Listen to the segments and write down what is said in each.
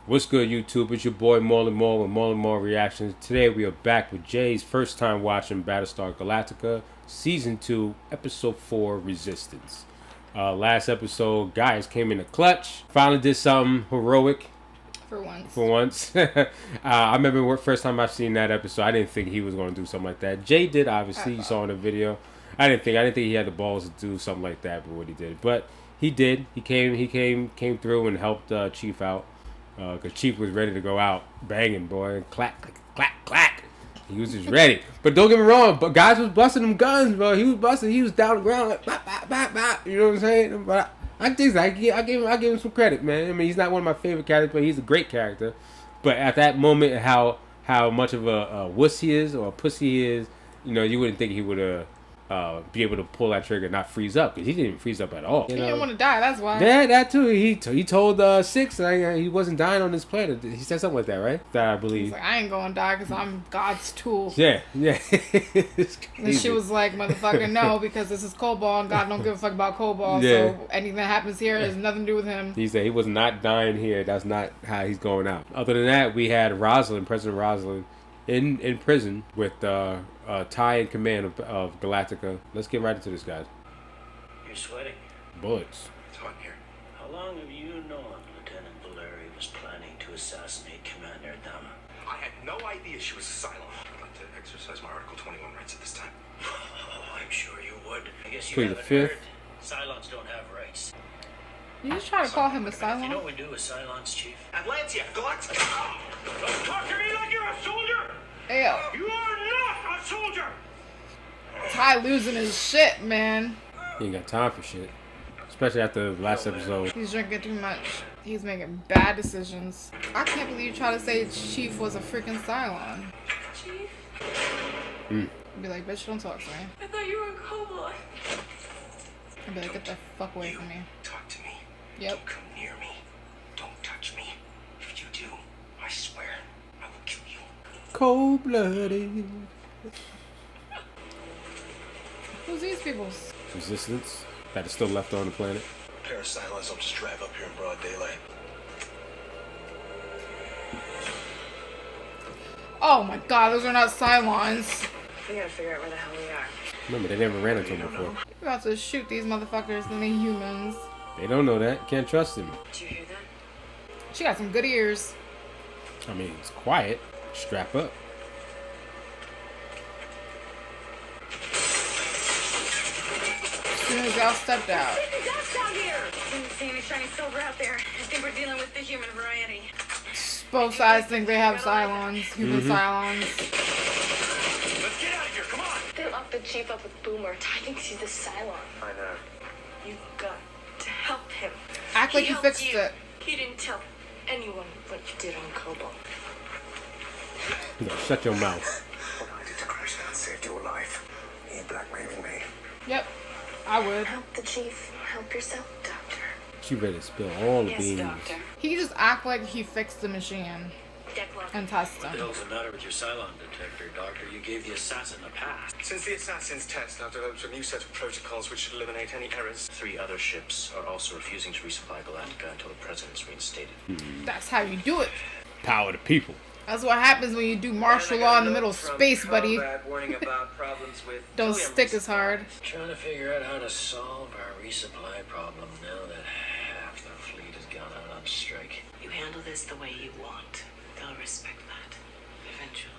What's good, YouTube? It's your boy Maal with Maal Reactions. Today we are back with Jay's first time watching Battlestar Galactica, Season 2, Episode 4, Resistance. Last episode, guys came in the clutch. Finally did something heroic. For once. I remember first time I've seen that episode, I didn't think he was going to do something like that. Jay did, obviously. You saw in the video. I didn't think he had the balls to do something like that, but what he did. But he did. He came through and helped Chief out. Because Chief was ready to go out banging, boy. Clack, clack, clack, clack. He was just ready. But don't get me wrong, but guys was busting them guns, bro. He was busting. He was down the ground like, bop, bop, bop, bop. You know what I'm saying? But I think I give him some credit, man. I mean, he's not one of my favorite characters, but he's a great character. But at that moment, how much of a wuss he is or a pussy he is, you know, you wouldn't think he would be able to pull that trigger and not freeze up, because he didn't freeze up at all. He didn't want to die, that's why. Yeah, that too. He told Six he wasn't dying on this planet. He said something like that, right? That I believe. He's like, I ain't gonna die because I'm God's tool. Yeah. And she was like, motherfucker, no, because this is Cobalt and God don't give a fuck about Cobalt. Yeah. So anything that happens here has nothing to do with him. He said he was not dying here. That's not how he's going out. Other than that, we had President Rosalind, in prison with Ty in command of Galactica. Let's get right into this, guys. You're sweating. Bullets. It's hot here. How long have you known Lieutenant Valeri was planning to assassinate Commander Dama? I had no idea she was a Cylon. I'd like to exercise my Article 21 rights at this time. Oh, I'm sure you would. I guess you Plead the haven't fifth. heard. Cylons don't have rights. You just try to call him a You know Cylon? what we do with Cylons, Chief? Atlantia, Galactica! Don't talk to me like you're a soldier! Ew. You are not a soldier! Ty losing his shit, man. He ain't got time for shit. Especially after the last episode. He's drinking too much. He's making bad decisions. I can't believe you try to say Chief was a freaking Cylon. Chief? Be like, bitch, don't talk to me. I thought you were a Cobalt. I'd be like, get the fuck away from me. Talk to me. Yep. Don't come near me. Don't touch me. If you do, I swear, I will kill you. Cold-blooded. Who's these people? Resistance that is still left on the planet. A pair of Cylons will just drive up here in broad daylight. Oh my god, those are not Cylons. We gotta figure out where the hell we are. Remember, they never ran into him before. You're about to shoot these motherfuckers and they humans. They don't know that. Can't trust him. Did you hear that? She got some good ears. I mean, it's quiet. Strap up. As soon as y'all stepped out. Ducks out here! Didn't see any shiny silver out there. I think we're dealing with the human variety. Both sides think they have Cylons, human Cylons. Let's get out of here, come on! They locked the chief up with Boomer. I think she's a Cylon. I know. You got to help him. Act like you helped fixed it. He didn't tell anyone what you did on Cobalt. You know, shut your mouth. What I did to crash that saved your life. You blackmailing me. Yep, I would. Help the chief. Help yourself, Doctor. She ready to spill all the Yes, beans. Doctor. He could just act like he fixed the machine Deck lock. and test What the them. hell's the matter with your Cylon detector, Doctor? You gave the assassin a pass. Since the assassin's test, I've developed a new set of protocols which should eliminate any errors. 3 other ships are also refusing to resupply Galactica until the president's reinstated. That's how you do it. Power to people. That's what happens when you do martial law in the middle of space, buddy. Don't stick as hard. Trying to figure out how to solve our resupply problem now that half the fleet has gone out on strike. You handle this the way you want. They'll respect that. Eventually.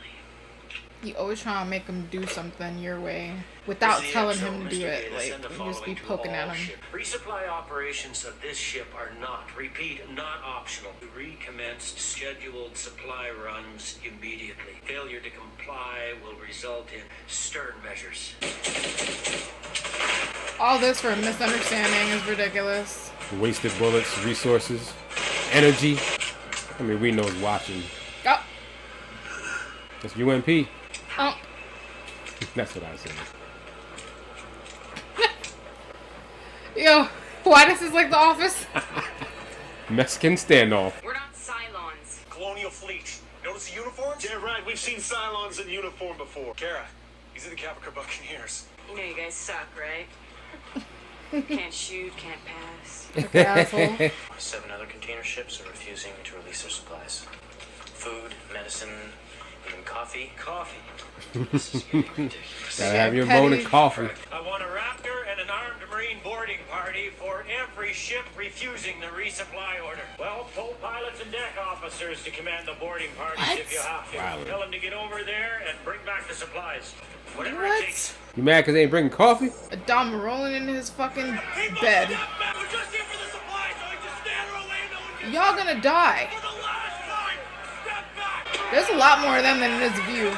You always try to make him do something your way without telling him to do it. Like, you just be poking at him. Resupply operations of this ship are not, repeat, not optional. Recommenced scheduled supply runs immediately. Failure to comply will result in stern measures. All this for a misunderstanding is ridiculous. Wasted bullets, resources, energy. I mean, we know it's watching. Oh, That's UMP. oh. That's what I said. Yo, why this is like The Office? Mexican standoff. We're not Cylons. Colonial fleet. Notice the uniforms? Yeah, right. We've seen Cylons in uniform before. Kara, these are the Caprica Buccaneers. You know you guys suck, right? Can't shoot, can't pass. Okay, asshole. 7 other container ships are refusing to release their supplies. medicine, even coffee. Coffee. Gotta have your bone of coffee. I want a Raptor and an armed Marine boarding party for every ship refusing the resupply order. Well, pull pilots and deck officers to command the boarding parties if you have to. Wow. Tell them to get over there and bring back the supplies. Whatever What? it takes. You mad because they ain't bringing coffee? Adam rolling in his fucking bed. We're just here for the supplies, so we just stand our way. No one Y'all gonna die. for the last time. Step back. There's a lot more of them than in this view.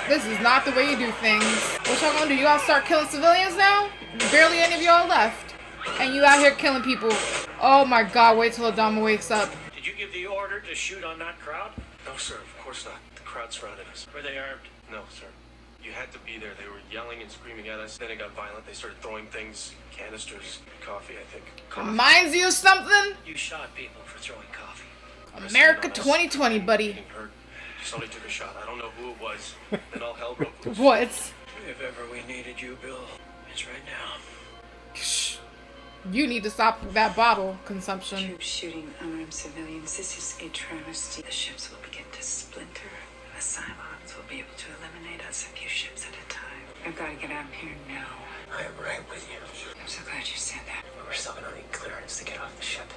This is not the way you do things. What y'all gonna do? You all start killing civilians now? Barely any of y'all left. And you out here killing people. Oh my god, wait till Adama wakes up. Did you give the order to shoot on that crowd? No, sir, of course not. The crowd surrounded us. Were they armed? No, sir. You had to be there. They were yelling and screaming at us. Then it got violent. They started throwing things, canisters, coffee, I think. Reminds you of something? You shot people for throwing coffee. America 2020, buddy. Getting hurt. Somebody took a shot. I don't know who it was. Then all hell broke loose. What? If ever we needed you, Bill, it's right now. You need to stop that bottle consumption. Troops shooting unarmed civilians. This is a travesty. The ships will begin to splinter. The Cylons will be able to eliminate us a few ships at a time. I've got to get out of here now. I am right with you. I'm so glad you said that. We're still gonna need clearance to get off the ship.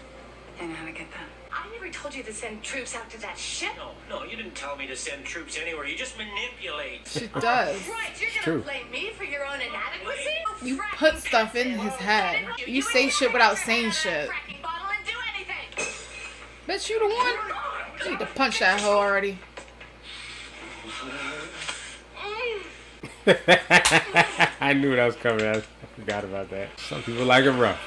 And how to get that? I never told you to send troops out to that ship. No, you didn't tell me to send troops anywhere. You just manipulate. She does. Right, you're gonna true. blame me for your own inadequacy? You put stuff in his head. You say shit without saying shit. Fracking bottle and do anything. Bitch, you the one? You need to punch that hoe already. I knew that was coming. I forgot about that. Some people like it rough.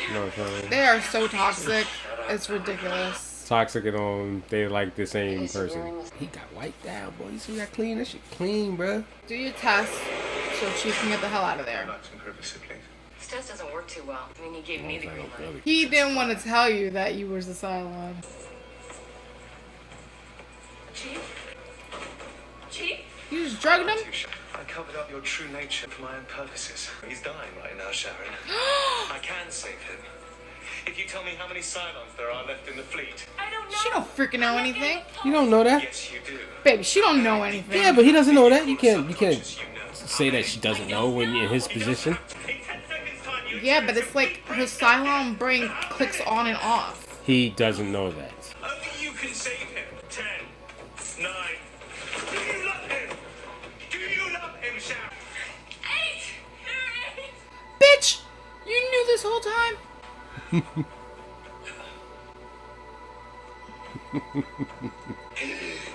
You know what I'm saying? They are so toxic. It's ridiculous. Toxic and they like the same person. He got wiped out, boy. You see that clean? That shit clean, bruh. Do your test so Chief can get the hell out of there. Some privacy, please. This test doesn't work too well. I mean, you gave me the green light. He didn't want to tell you that you was the Cylon. Chief? Chief? You just drugged him? I covered up your true nature for my own purposes. He's dying right now, Sharon. I can save him. If you tell me how many Cylons there are left in the fleet. I don't know. She don't freaking know anything. You don't know that? Yes, you do. Baby, she don't know anything. Yeah, but he doesn't know that. You can't Subconscious, you know. say that she doesn't know when you're in his position. In 10 seconds time, you Yeah, but it's like her Cylon brain clicks on and off. He doesn't know that. only you can save him. 10, 9. Do you love him? Do you love him, Sharon? 8! You're 8! Bitch! You knew this whole time?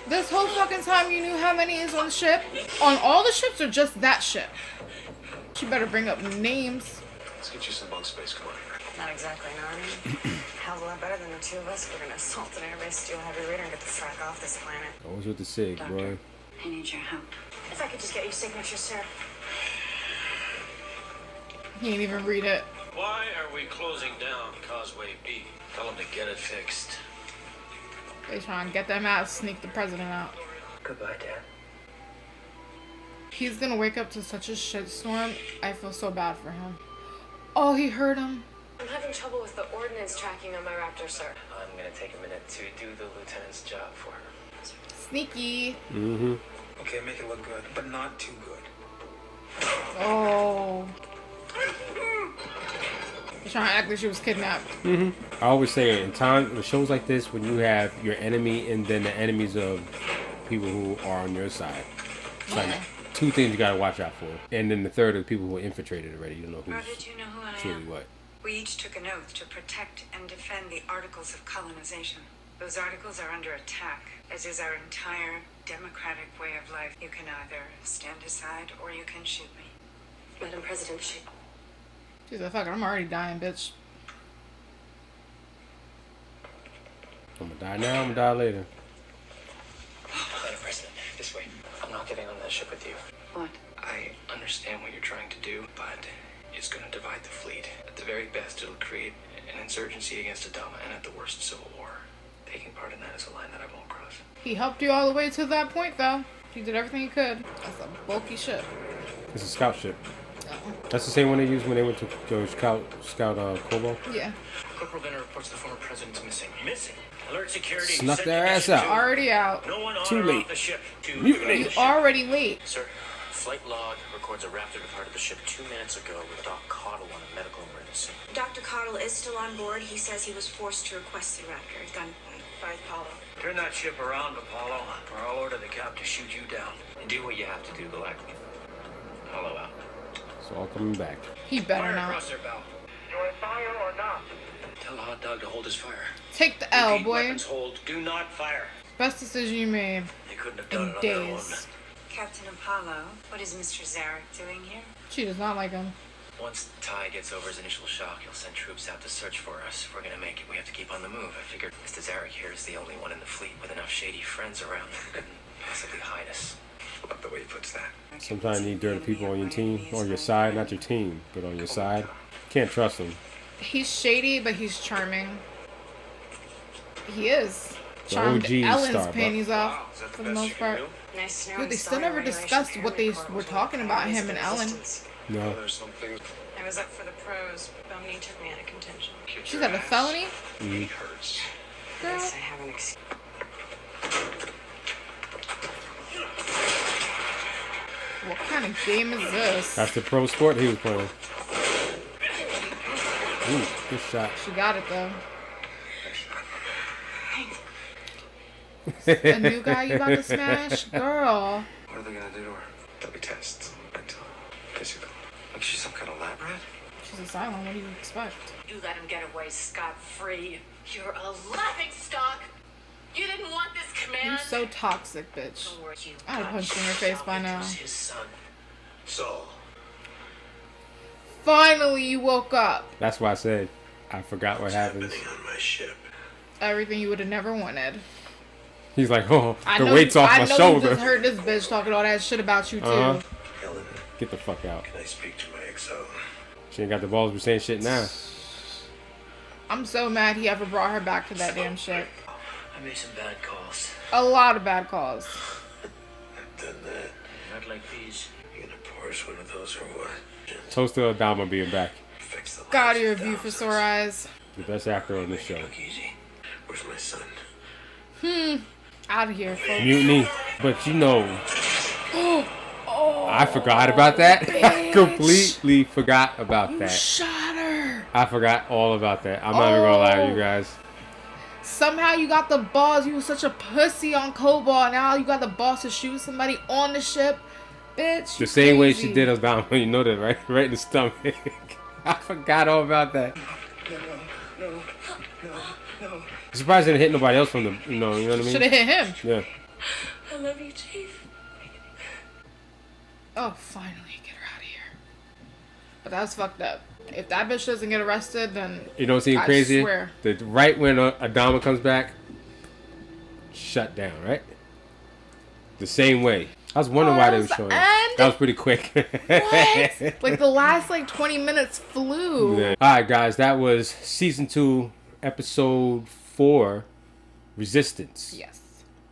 This whole fucking time you knew how many is on the ship? On all the ships or just that ship? She better bring up names. Let's get you some bunk space. Come on. Not exactly, no. I mean, hell's a lot better than the two of us. We're gonna assault an airbase, steal heavy raider, and get the frack off this planet. Always with the SIG, boy. I need your help. If I could just get your signature, sir. He ain't even read it. Why are we closing down Causeway B? Tell them to get it fixed. They trying to get them out, sneak the president out. Goodbye, Dad. He's gonna wake up to such a shitstorm. I feel so bad for him. Oh, he heard him. I'm having trouble with the ordnance tracking on my Raptor, sir. I'm gonna take a minute to do the lieutenant's job for her. Sneaky. Mm-hmm. Okay, make it look good, but not too good. Oh. He's trying to act like she was kidnapped. I always say in shows like this, when you have your enemy and then the enemies of people who are on your side, it's like two things you gotta watch out for. And then the third are the people who are infiltrated already. You don't know How who's did you know who I truly am? what. We each took an oath to protect and defend the Articles of Colonization. Those articles are under attack, as is our entire democratic way of life. You can either stand aside or you can shoot me. Madam President, She's like, fuck it, I'm already dying, bitch. I'm gonna die now, I'm gonna die later. Madam President, this way. I'm not getting on that ship with you. What? I understand what you're trying to do, but it's gonna divide the fleet. At the very best, it'll create an insurgency against Adama, and at the worst, civil war. Taking part in that is a line that I won't cross. He helped you all the way to that point, though. He did everything he could. That's a bulky ship. It's a scout ship. That's the same one they used when they went to scout Kobo. Yeah. Corporal Venner reports the former president's missing. Missing. Alert security. Snuck Send their ass mission out. two. Already out. No one on Too or late. off the ship. To Mutiny. the ship. Already late. Sir, flight log records a Raptor departed the ship 2 minutes ago with Doc Cottle on a medical emergency. Dr. Cottle is still on board. He says he was forced to request the Raptor at gunpoint by Apollo. Turn that ship around, Apollo, or I'll order the cap to shoot you down. And do what you have to do, Galactica. Apollo out. It's all coming back. He better Fire not. across their bow. Join fire or not? Tell Hot Dog to hold his fire. Take the L, Repeat, boy. Weapons hold. Do not fire. Best decision you made They couldn't have done in it on their own. days. Captain Apollo, what is Mr. Zarek doing here? She does not like him. Once Ty gets over his initial shock, he'll send troops out to search for us. If we're gonna make it, we have to keep on the move. I figured Mr. Zarek here is the only one in the fleet with enough shady friends around who can possibly hide us. Love the way he puts that. Sometimes you need dirty people on your team, on your side, not your team, but on your side. Can't trust them. He's shady, but he's charming. He is. The Charmed OG Ellen's Starbuck. panties Wow, off is that the for the best most you can part. do? Nice snow. Dude, they still never discussed what they were talking about him and Ellen. No. There's some things. I was up for the pros. Bonnie took me out of contention. Kick She's your at a ass. felony? It hurts. Girl. Yes, I have an excuse. What kind of game is this? That's the pro sport he was playing. Ooh, good shot. She got it though. A new guy you about to smash? Girl. What are they gonna do to her? There'll be tests. Mental. Physical. Like she's some kind of lab rat? She's a silent. What do you expect? You let him get away scot-free. You're a laughing stock. You didn't want this You command. so toxic, bitch. Don't worry, you I'd have got punched you in your face by yourself. now. It was his son. So, Finally, you woke up. That's why I said I forgot what happens. on my ship. Everything you would have never wanted. He's like, oh, I the know. weight's off I my know you shoulder. just heard this bitch talking all that shit about you too. Uh-huh. Ellen, Get the fuck out. can I speak to my XO? She ain't got the balls to be saying shit now. I'm so mad he ever brought her back to that damn shit. I made some bad calls. A lot of bad calls. I've done that. Not like these. You gonna pour us one of those or what? Toast to Adama being back. Fix the God, lives your of review for thousands. sore eyes. The best actor on this show. Look easy. Where's my son? Out of here, folks. Mutiny. But you know, I forgot about that. I completely forgot about that. Shot her. I forgot all about that. I'm not even gonna lie to you guys. Somehow you got the balls. You was such a pussy on Cobalt. Now you got the balls to shoot somebody on the ship. Bitch. The you same way crazy. she did Adama. You know that, right? Right in the stomach. I forgot all about that. No. I'm surprised it didn't hit nobody else from the, you know what I mean? Should have hit him. Yeah. I love you, Chief. Oh, finally, get her out of here. But that's fucked up. If that bitch doesn't get arrested, then You know what's even I crazy? swear. That right when Adama comes back, shut down, right? The same way. I was wondering why they were that showing was it. the end? That was pretty quick. What? Like the last 20 minutes flew. Yeah. All right, guys, that was season 2, episode 4, Resistance Yes.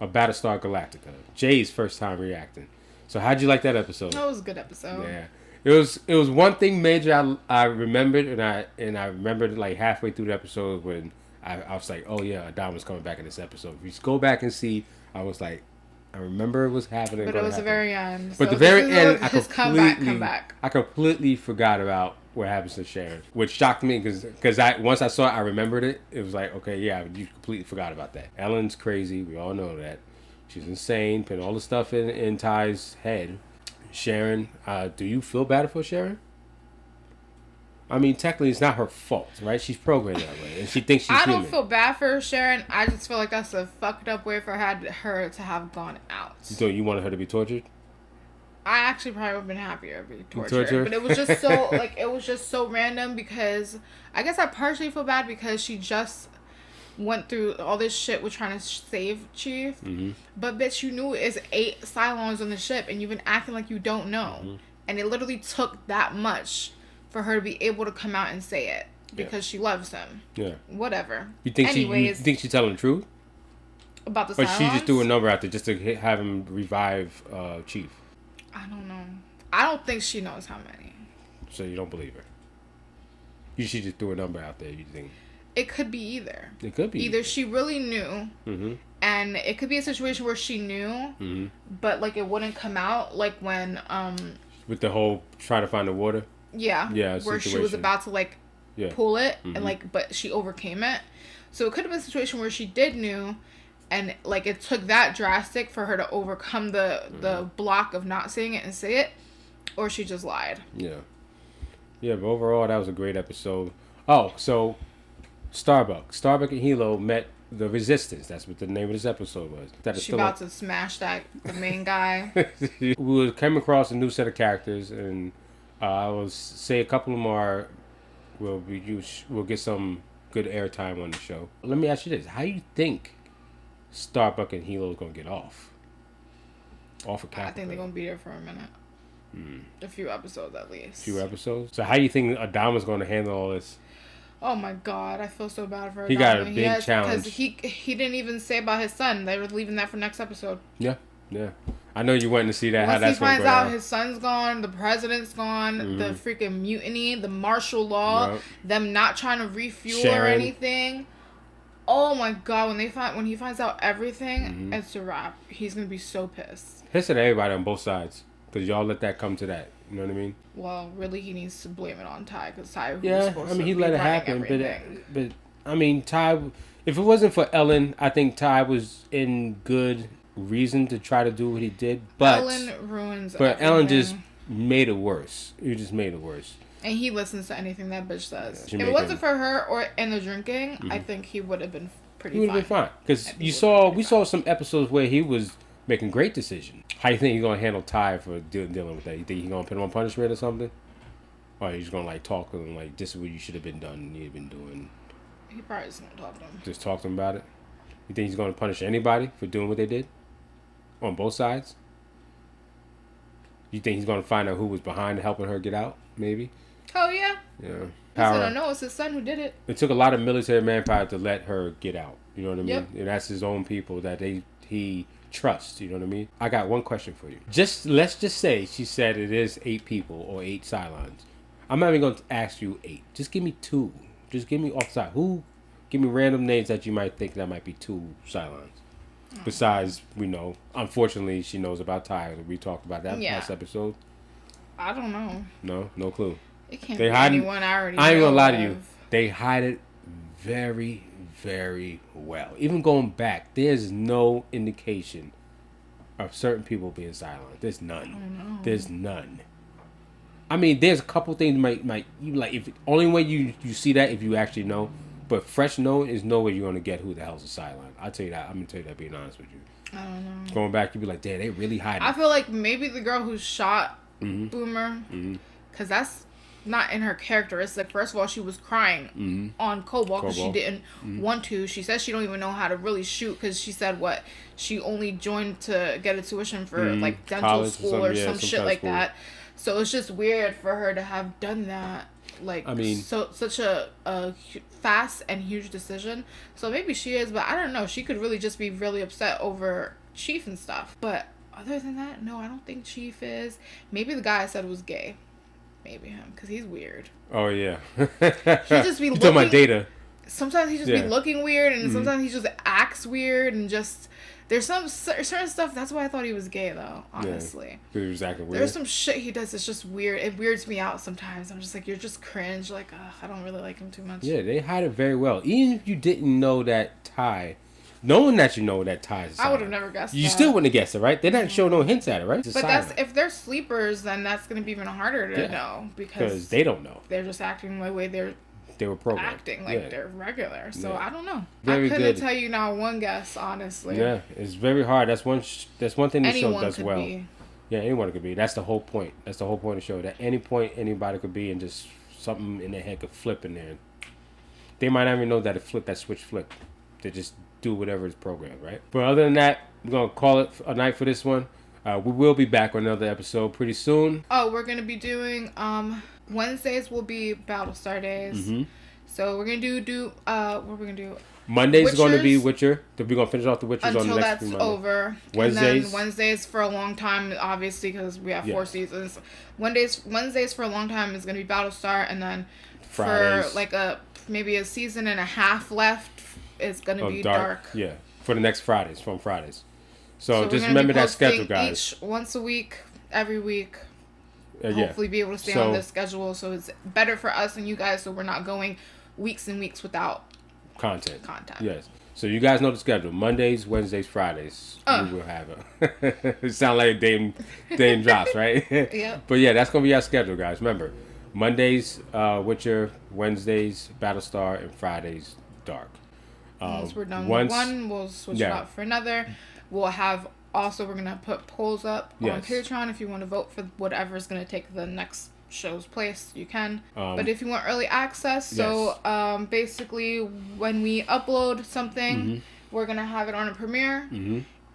of Battlestar Galactica. Jay's first time reacting. So how'd you like that episode? That was a good episode. Yeah, it was one thing major I remembered, and I remembered like halfway through the episode when I was like, oh yeah, Adama's coming back in this episode. If you go back and see, I was like, I remember it was happening, But it was the very end. But So the very this is end, his comeback. I completely forgot about what happens to Sharon, which shocked me because once I saw it, I remembered it. It was like, okay, yeah, you completely forgot about that. Ellen's crazy. We all know that. She's insane, putting all the stuff in Ty's head. Sharon, do you feel bad for Sharon? I mean, technically, it's not her fault, right? She's programmed that way, and she thinks she's I don't human. feel bad for Sharon. I just feel like that's a fucked up way for her to have gone out. So you wanted her to be tortured? I actually probably would have been happier to be tortured. Torture? But it was just so it was just so random because I guess I partially feel bad because she just went through all this shit with trying to save Chief. Mm-hmm. But bitch, you knew it's 8 Cylons on the ship and you've been acting like you don't know. Mm-hmm. And it literally took that much for her to be able to come out and say it because she loves him. Yeah. Whatever. You think Anyways, you think she's telling the truth? about the Or Cylons? she just threw a number out there just to have him revive Chief? I don't know. I don't think she knows how many. So you don't believe her. She just threw a number out there. You think it could be either. It could be either she really knew, and it could be a situation where she knew, but like it wouldn't come out, like when with the whole trying to find the water. Yeah. Where situation. she was about to like pull it and like, but she overcame it. So it could have been a situation where she did knew, and like it took that drastic for her to overcome the block of not saying it and say it, or she just lied. Yeah. Yeah, but overall, that was a great episode. Oh, so Starbuck and Hilo met the Resistance. That's what the name of this episode was. She about to smash the main guy. We came across a new set of characters, and I will say a couple of them are. We'll get some good airtime on the show. Let me ask you this: how do you think Starbuck and Hilo is gonna get off of Capricorn? I think they're gonna be there for a minute. A few episodes at least. A few episodes. So how do you think Adama's going to handle all this? Oh my God, I feel so bad for Adama. He got a big challenge. Because he didn't even say about his son. They were leaving that for next episode. Yeah. I know you wanting to see that. Once how that's he finds going to go out down. his son's gone, the president's gone, the freaking mutiny, the martial law, them not trying to refuel or anything. Oh my God, when he finds out everything, it's a wrap. He's gonna be so pissed. Pissed at everybody on both sides. Because y'all let that come to that. You know what I mean? Well, really, he needs to blame it on Ty. Because Ty was supposed I mean, to he be let it running happen. everything. But I mean, Ty, if it wasn't for Ellen, I think Ty was in good reason to try to do what he did. But Ellen ruins But everything. Ellen just made it worse. You just made it worse. And he listens to anything that bitch says. Yeah, if it wasn't for her or and the drinking, I think he would have been pretty fine. He would have been fine. Because we saw some episodes where he was making great decisions. How you think he's gonna handle Ty for dealing with that? You think he's gonna put him on punishment or something, or he's gonna like talk to him like this is what you should have been done and you've been doing? He probably just gonna talk to him. Just talk to him about it. You think he's gonna punish anybody for doing what they did on both sides? You think he's gonna find out who was behind helping her get out? Maybe. Oh yeah. Yeah. He's Power. gonna know it's his son who did it. It took a lot of military manpower to let her get out. You know what I mean? Yep. And that's his own people that he trust. You know what I mean? I got one question for you. Let's just say she said it is 8 people or 8 Cylons. I'm not even going to ask you 8. Just give me 2. Just give me off the side. Give me random names that you might think that might be 2 Cylons. Besides, we know. Unfortunately, she knows about Ty. We talked about that last episode. I don't know. No clue. It can't be anyone I already know. I ain't gonna lie to you. They hide it very, very well. Even going back, there's no indication of certain people being silent. There's none. There's none. I mean, there's a couple things might you like. If only way you see that if you actually know. But fresh knowing is no way you're gonna get who the hell's a silent. I'll tell you that. I'm gonna tell you that. Being honest with you. I don't know. Going back, you'd be like, damn, they really hide it. I feel like maybe the girl who shot Boomer, because that's not in her characteristic. First of all, she was crying on Cobalt because she didn't want to. She says she don't even know how to really shoot because she said she only joined to get a tuition for like dental college school or some shit like that. So it's just weird for her to have done that. Like, I mean, such a fast and huge decision. So maybe she is, but I don't know. She could really just be really upset over Chief and stuff. But other than that, no, I don't think Chief is. Maybe the guy I said was gay. Maybe him, because he's weird. Oh, yeah. He just be looking... talking about Data. Sometimes he just be looking weird, and sometimes he just acts weird, and just... There's some certain stuff, that's why I thought he was gay, though, honestly. Yeah, he was acting weird. There's some shit he does that's just weird. It weirds me out sometimes. I'm just like, you're just cringe. Like, I don't really like him too much. Yeah, they hide it very well. Even if you didn't know that Ty... Knowing that you know that Ty is I would have never guessed you that. still wouldn't have guessed it, right? They're not showing no hints at it, right? But that's if they're sleepers, then that's going to be even harder to know because they don't know. They're just acting the way they were programmed. Acting like they're regular. So I don't know. Very I couldn't good. tell you now one guess, honestly. Yeah, it's very hard. That's one thing the show does could well. Be. Yeah, anyone could be. That's the whole point. That's the whole point of the show. That any point anybody could be, and just something in their head could flip in there. They might not even know that that switch flipped. They just do whatever is programmed, right? But other than that, we're gonna call it a night for this one. We will be back on another episode pretty soon. Oh, we're gonna be doing Wednesdays will be Battlestar days. So we're gonna do what we're gonna do Monday's going to be Witchers Witcher. We're going to finish off the Witchers on until the next that's Monday. over. Wednesdays? And then Wednesdays for a long time, obviously, because we have 4 seasons. Wednesdays for a long time is gonna be Battlestar, and then Fridays. for like maybe a season and a half left, it's gonna be Dark. Yeah, for the next Fridays, from Fridays. So we're just gonna remember be that schedule, posting guys. Each once a week, every week. Yeah. Hopefully be able to stay on this schedule, so it's better for us and you guys, so we're not going weeks and weeks without content. Yes. So you guys know the schedule. Mondays, Wednesdays, Fridays. We will have it. It sounds like a day drops, right? Yeah. But yeah, that's going to be our schedule, guys. Remember, Mondays, Witcher, Wednesdays, Battlestar, and Fridays, Dark. Once we're done with one, we'll switch it out for another. We'll have also, we're going to put polls up on Patreon. If you want to vote for whatever is going to take the next show's place, you can. But if you want early access, so basically when we upload something, we're going to have it on a premiere.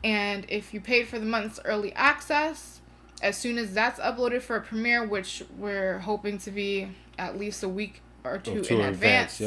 And if you paid for the month's early access, as soon as that's uploaded for a premiere, which we're hoping to be at least a week or two in advance,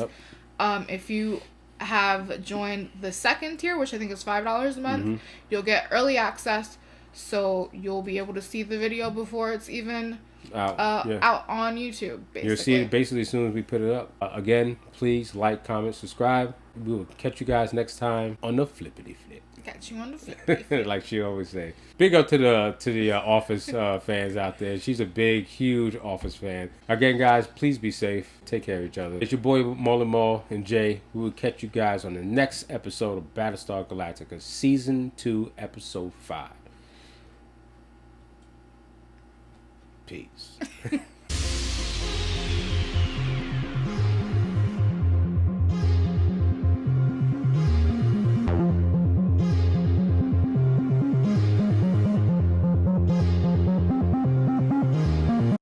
if you have joined the second tier, which I think is $5 a month, you'll get early access, so you'll be able to see the video before it's even out on YouTube. Basically, you'll see it basically as soon as we put it up. Again, please like, comment, subscribe. We will catch you guys next time on the flippity flip. Catch you on the flip. Like she always say. Big up to the Office fans out there. She's a big, huge Office fan. Again, guys, please be safe. Take care of each other. It's your boy Maal and Jay. We will catch you guys on the next episode of Battlestar Galactica, Season 2, Episode 5. Peace.